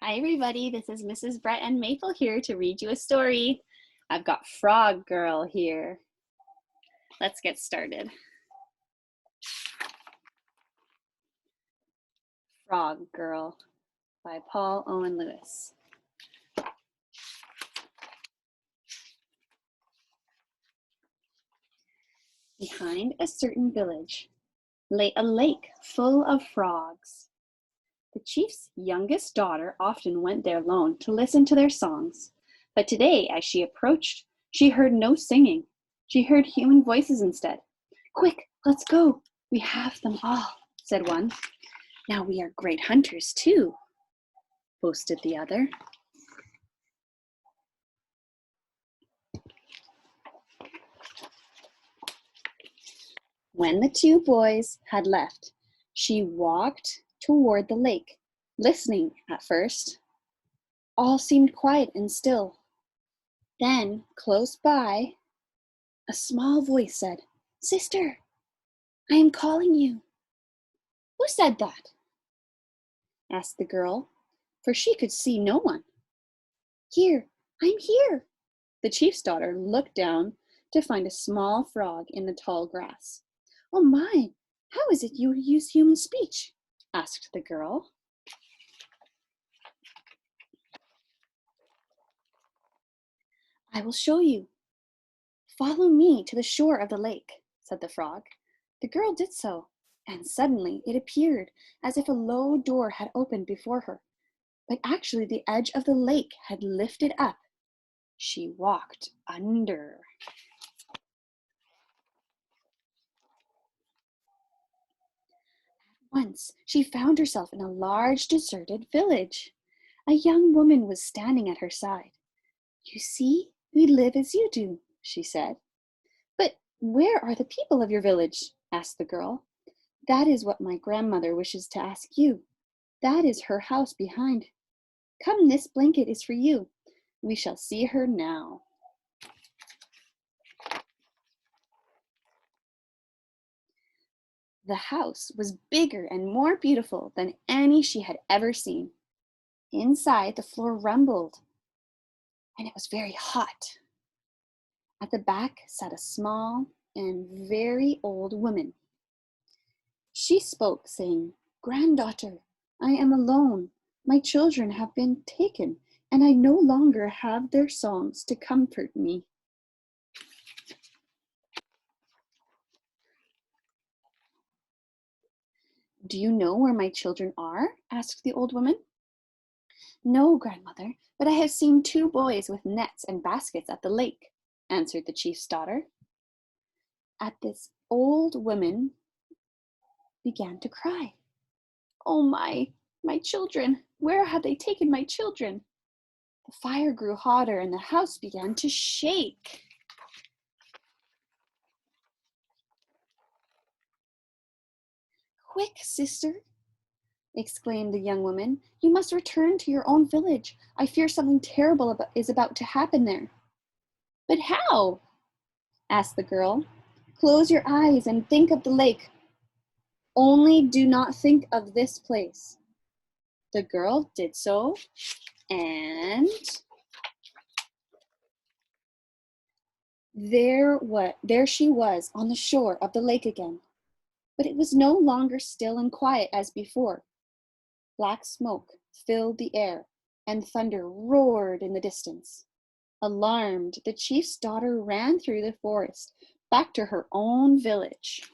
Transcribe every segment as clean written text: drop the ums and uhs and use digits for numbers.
Hi everybody, this is Mrs. Brett and Maple here to read you a story. I've got Frog Girl here. Let's get started. Frog Girl by Paul Owen Lewis. Behind a certain village lay a lake full of frogs. The chief's youngest daughter often went there alone to listen to their songs, but today as she approached, she heard no singing. She heard human voices instead. "Quick, let's go. We have them all," said one. "Now we are great hunters too," boasted the other. When the two boys had left, she walked toward the lake, listening at first. All seemed quiet and still. Then, close by, a small voice said, "Sister, I am calling you." "Who said that?" asked the girl, for she could see no one. "Here, I'm here." The chief's daughter looked down to find a small frog in the tall grass. "Oh my, how is it you use human speech?" asked the girl. "I will show you. Follow me to the shore of the lake," said the frog. The girl did so, and suddenly it appeared as if a low door had opened before her, but actually the edge of the lake had lifted up. She walked under. Once she found herself in a large deserted village. A young woman was standing at her side. "You see, we live as you do," she said. "But where are the people of your village?" asked the girl. "That is what my grandmother wishes to ask you. That is her house behind. Come, this blanket is for you. We shall see her now." The house was bigger and more beautiful than any she had ever seen. Inside, the floor rumbled, and it was very hot. At the back sat a small and very old woman. She spoke, saying, "Granddaughter, I am alone. My children have been taken, and I no longer have their songs to comfort me." "Do you know where my children are?" asked the old woman. "No, grandmother, but I have seen two boys with nets and baskets at the lake," answered the chief's daughter. At this, old woman began to cry. "Oh my children! Where have they taken my children?" The fire grew hotter and the house began to shake. "Quick, sister!" exclaimed the young woman. "You must return to your own village. I fear something terrible is about to happen there." "But how?" asked the girl. "Close your eyes and think of the lake. Only do not think of this place." The girl did so, and there she was on the shore of the lake again. But it was no longer still and quiet as before. Black smoke filled the air, and thunder roared in the distance. Alarmed, the chief's daughter ran through the forest back to her own village.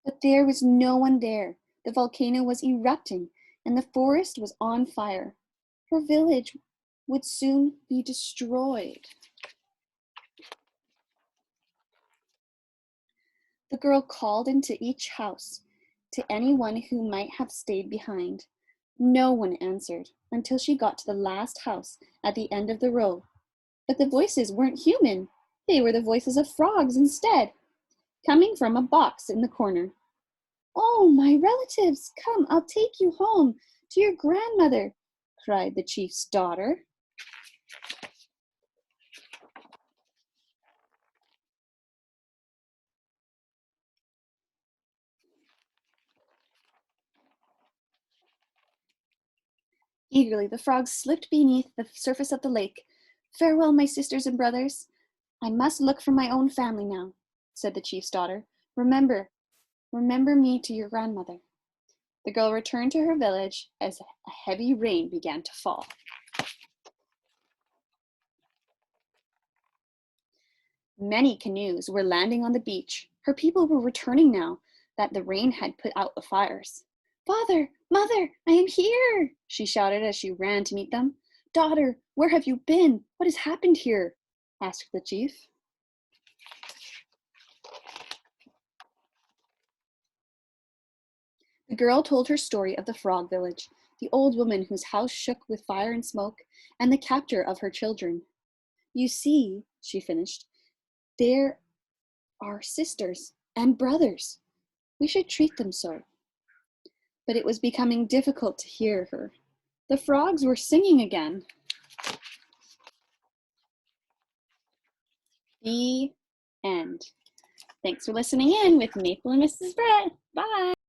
But there was no one there. The volcano was erupting, and the forest was on fire. Her village would soon be destroyed. The girl called into each house, to anyone who might have stayed behind. No one answered until she got to the last house at the end of the row. But the voices weren't human. They were the voices of frogs instead, coming from a box in the corner. "Oh, my relatives, come, I'll take you home to your grandmother," cried the chief's daughter. Eagerly, the frogs slipped beneath the surface of the lake. Farewell, my sisters and brothers. I must look for my own family now, said the chief's daughter. Remember me to your grandmother. The girl returned to her village as a heavy rain began to fall. Many canoes were landing on the beach. Her people were returning now that the rain had put out the fires. Father, mother, I am here, she shouted as she ran to meet them. Daughter, where have you been? What has happened here? Asked the chief. The girl told her story of the frog village, the old woman whose house shook with fire and smoke, and the capture of her children. You see, she finished, there are sisters and brothers. We should treat them so. But it was becoming difficult to hear her. The frogs were singing again. The end. Thanks for listening in with Maple and Mrs. Brett. Bye.